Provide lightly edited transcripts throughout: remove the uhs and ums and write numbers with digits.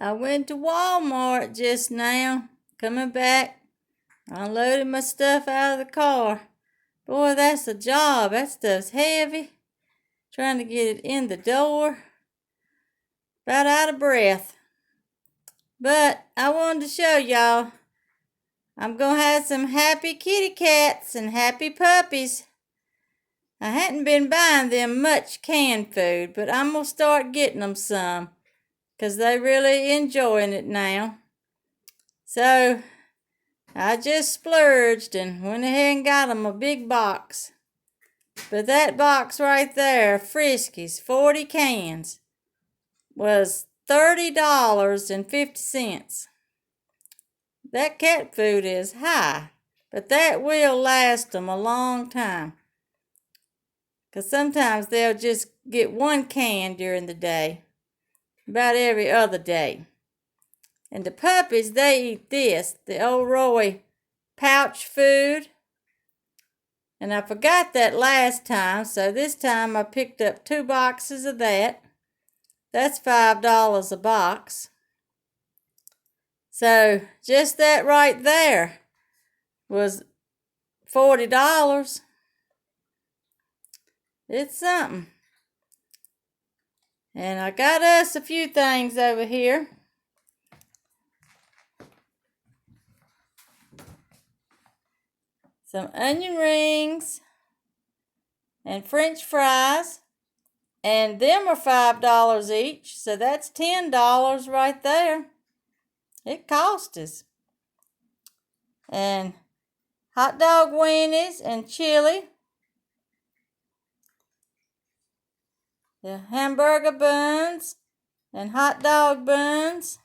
I went to Walmart just now, coming back. I unloaded my stuff out of the car. Boy, that's a job. That stuff's heavy. Trying to get it in the door. About out of breath. But I wanted to show y'all. I'm going to have some happy kitty cats and happy puppies. I hadn't been buying them much canned food, but I'm going to start getting them some. Because they really enjoying it now. So, I just splurged and went ahead and got them a big box. But that box right there, Friskies, 40 cans, was $30.50. That cat food is high, but that will last them a long time. Because sometimes they'll just get one can during the day, about every other day. And the puppies, they eat this, the Old Roy pouch food. And I forgot that last time, so this time I picked up 2 boxes of that. That's $5 a box. So just that right there was $40. It's something. And I got us a few things over here. Some onion rings and French fries. And them are $5 each, so that's $10 right there. It cost us. And hot dog weenies and chili. The hamburger buns and hot dog buns.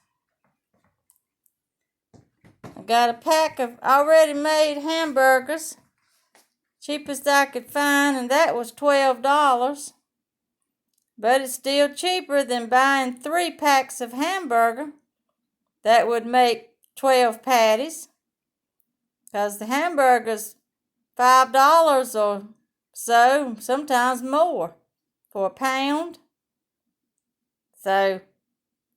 I got a pack of already made hamburgers. Cheapest I could find, and that was $12. But it's still cheaper than buying 3 packs of hamburger. That would make 12 patties. Because the hamburger's $5 or so, sometimes more, for a pound. So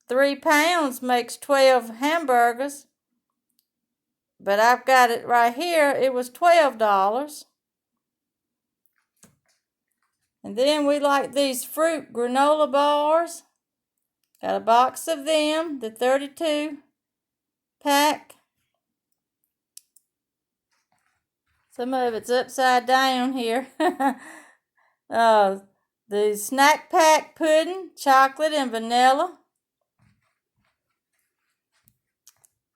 3 pounds makes 12 hamburgers. But I've got it right here. It was $12. And then we like these fruit granola bars. Got a box of them, the 32 pack. Some of it's upside down here. The snack pack pudding, chocolate and vanilla.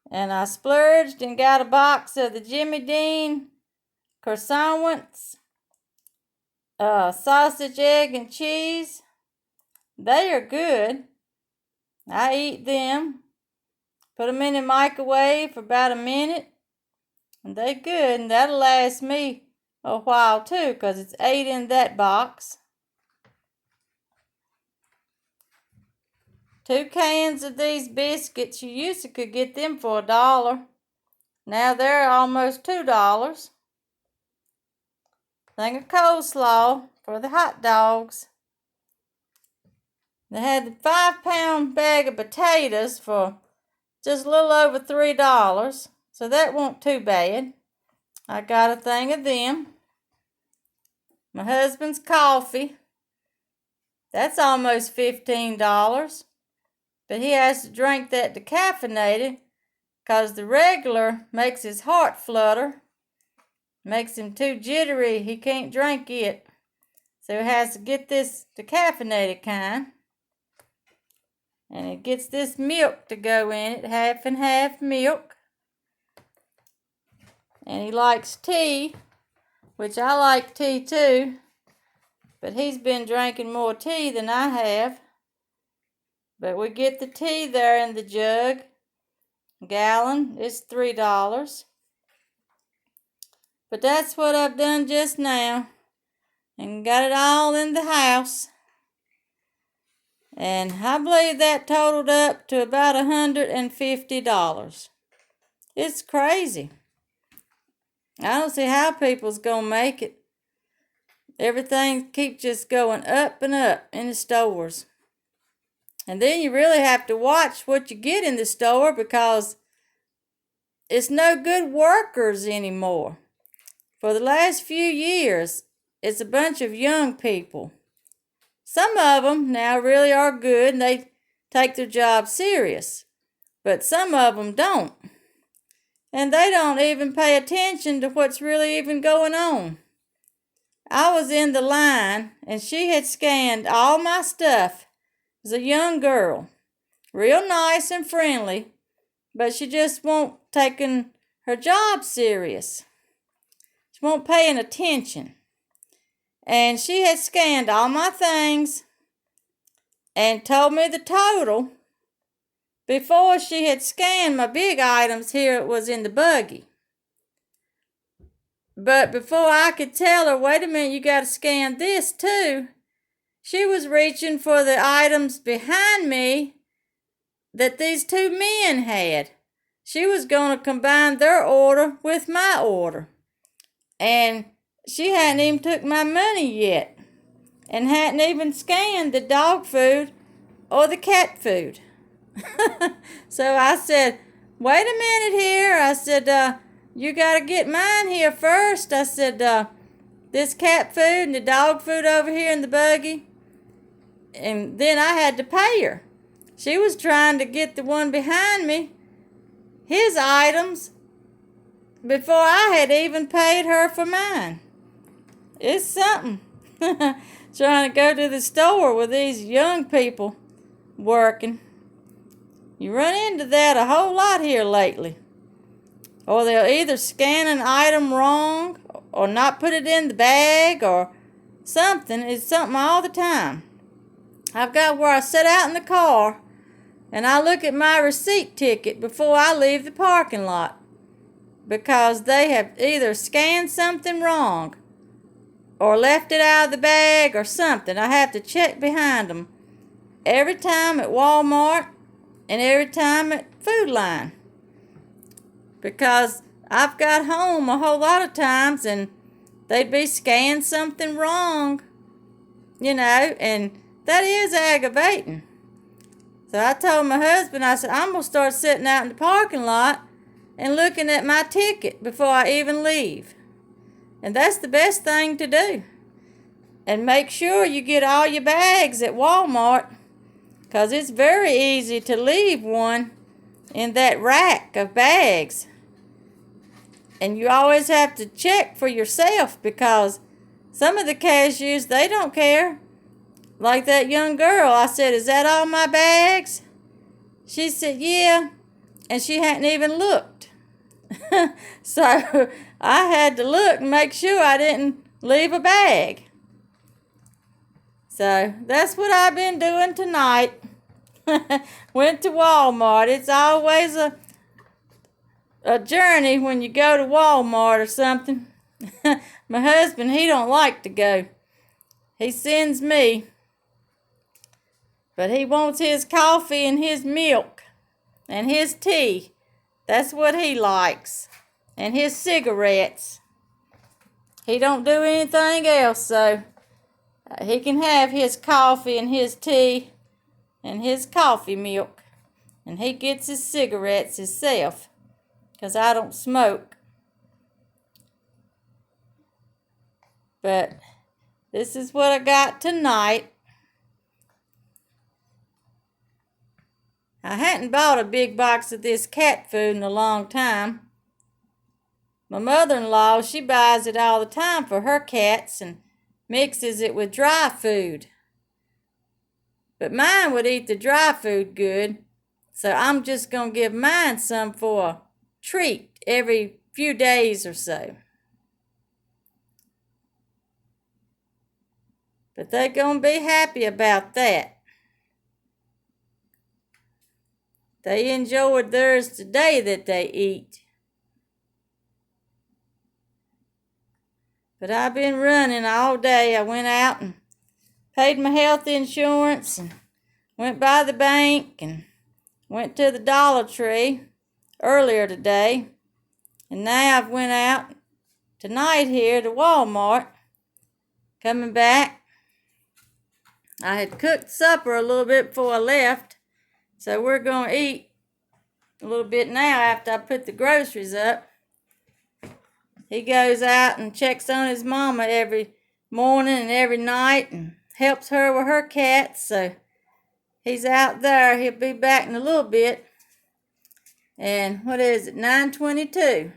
And I splurged and got a box of the Jimmy Dean croissants. Sausage, egg, and cheese. They are good. I eat them. Put them in the microwave for about a minute. And they're good. And that'll last me a while too, because it's 8 in that box. 2 cans of these biscuits. You used to could get them for $1. Now they're almost $2. Thing of coleslaw for the hot dogs. They had the 5-pound bag of potatoes for just a little over $3. So that wasn't too bad. I got a thing of them. My husband's coffee. That's almost $15. But he has to drink that decaffeinated because the regular makes his heart flutter. Makes him too jittery. He can't drink it. So he has to get this decaffeinated kind. And it gets this milk to go in it, half and half milk. And he likes tea, which I like tea too. But he's been drinking more tea than I have. But we get the tea there in the jug. Gallon is $3. But that's what I've done just now. And got it all in the house. And I believe that totaled up to about $150. It's crazy. I don't see how people's gonna make it. Everything keeps just going up and up in the stores. And then you really have to watch what you get in the store because it's no good workers anymore. For the last few years, it's a bunch of young people. Some of them now really are good and they take their job serious, but some of them don't. And they don't even pay attention to what's really even going on. I was in the line and she had scanned all my stuff. It was a young girl, real nice and friendly, but she just won't taking her job serious. She won't paying attention. And she had scanned all my things and told me the total before she had scanned my big items. Here it was in the buggy. But before I could tell her, wait a minute, you got to scan this too, she was reaching for the items behind me that these two men had. She was going to combine their order with my order. And she hadn't even took my money yet and hadn't even scanned the dog food or the cat food. So I said, wait a minute here. I said, you got to get mine here first. I said, this cat food and the dog food over here in the buggy. And then I had to pay her. She was trying to get the one behind me, his items, before I had even paid her for mine. It's something. Trying to go to the store with these young people working. You run into that a whole lot here lately. Or they'll either scan an item wrong or not put it in the bag or something. It's something all the time. I've got where I sit out in the car and I look at my receipt ticket before I leave the parking lot because they have either scanned something wrong or left it out of the bag or something. I have to check behind them every time at Walmart and every time at Food Line because I've got home a whole lot of times and they'd be scanning something wrong, and that is aggravating. So I told my husband, I said, I'm going to start sitting out in the parking lot and looking at my ticket before I even leave. And that's the best thing to do. And make sure you get all your bags at Walmart because it's very easy to leave one in that rack of bags. And you always have to check for yourself because some of the cashiers, they don't care. Like that young girl, I said, is that all my bags? She said, yeah. And she hadn't even looked. So I had to look and make sure I didn't leave a bag. So that's what I've been doing tonight. Went to Walmart. It's always a journey when you go to Walmart or something. My husband, he don't like to go. He sends me. But he wants his coffee and his milk and his tea. That's what he likes. And his cigarettes. He don't do anything else, so he can have his coffee and his tea and his coffee milk. And he gets his cigarettes himself, 'cause I don't smoke. But this is what I got tonight. I hadn't bought a big box of this cat food in a long time. My mother-in-law, she buys it all the time for her cats and mixes it with dry food. But mine would eat the dry food good, so I'm just going to give mine some for a treat every few days or so. But they're going to be happy about that. They enjoyed theirs today that they eat. But I've been running all day. I went out and paid my health insurance and went by the bank and went to the Dollar Tree earlier today. And now I've went out tonight here to Walmart. Coming back, I had cooked supper a little bit before I left, so we're going to eat a little bit now after I put the groceries up. He goes out and checks on his mama every morning and every night and helps her with her cats, so he's out there. He'll be back in a little bit. And what is it, 9:22.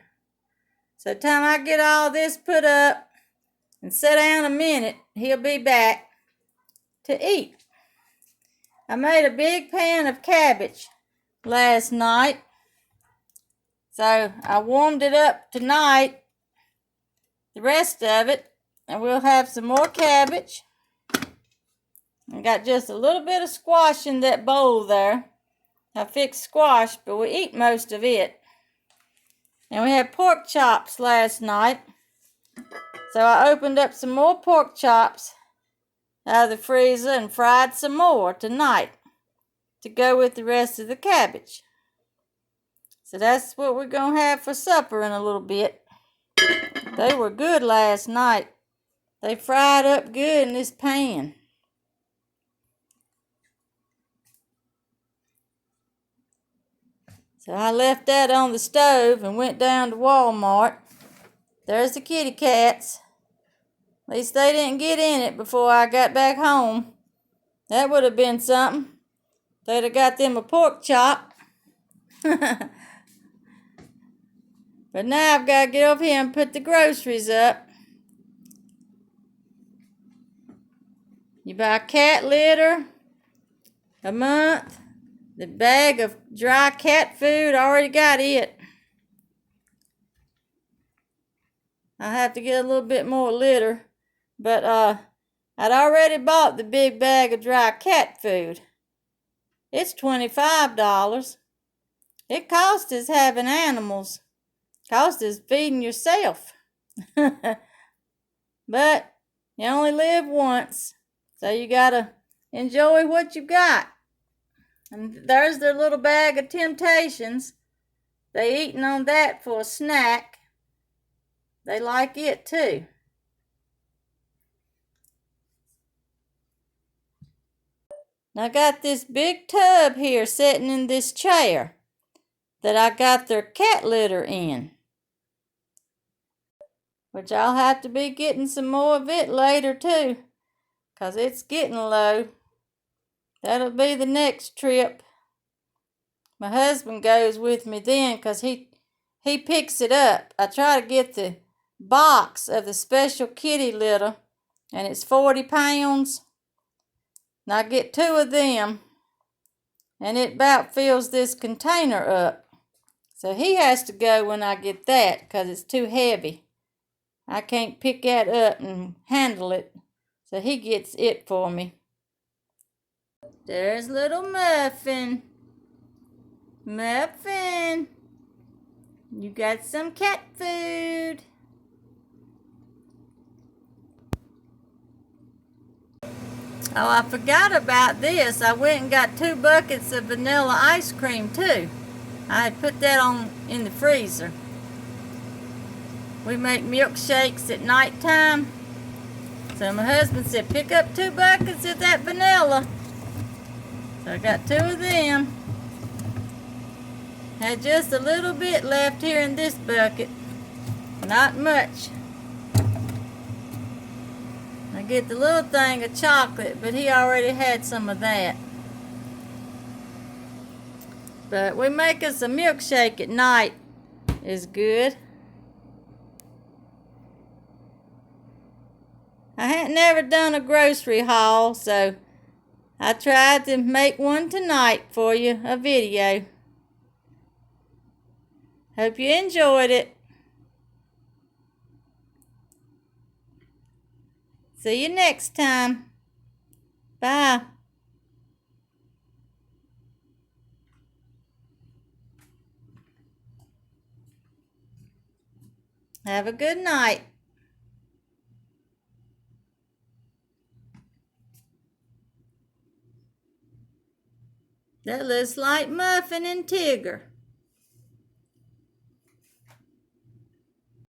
So time I get all this put up and sit down a minute, he'll be back to eat. I made a big pan of cabbage last night, so I warmed it up tonight, the rest of it, and we'll have some more cabbage. I got just a little bit of squash in that bowl there. I fixed squash, but we eat most of it. And we had pork chops last night, so I opened up some more pork chops out of the freezer and fried some more tonight to go with the rest of the cabbage. So that's what we're going to have for supper in a little bit. They were good last night. They fried up good in this pan. So I left that on the stove and went down to Walmart. There's the kitty cats. At least they didn't get in it before I got back home. That would have been something. They'd have got them a pork chop. But now I've got to get over here and put the groceries up. You buy cat litter a month. The bag of dry cat food, I already got it. I have to get a little bit more litter. But I'd already bought the big bag of dry cat food. It's $25. It costs us having animals. Costs us feeding yourself. But you only live once, so you gotta enjoy what you got. And there's their little bag of Temptations. They eating on that for a snack. They like it too. Now I got this big tub here sitting in this chair that I got their cat litter in, which I'll have to be getting some more of it later too, 'cause it's getting low. That'll be the next trip. My husband goes with me then, 'cause he picks it up. I try to get the box of the special kitty litter, and it's 40 pounds. And I get 2 of them, and it about fills this container up. So he has to go when I get that, 'cause it's too heavy. I can't pick that up and handle it, so he gets it for me. There's little Muffin. Muffin, you got some cat food. Oh, I forgot about this. I went and got 2 buckets of vanilla ice cream too. I had put that on in the freezer. We make milkshakes at nighttime. So my husband said, pick up 2 buckets of that vanilla. So I got 2 of them. Had just a little bit left here in this bucket. Not much. I get the little thing of chocolate, but he already had some of that. But we make us a milkshake at night. Is good. I hadn't never done a grocery haul, so I tried to make one tonight for you, a video. Hope you enjoyed it. See you next time. Bye. Have a good night. That looks like Muffin and Tigger.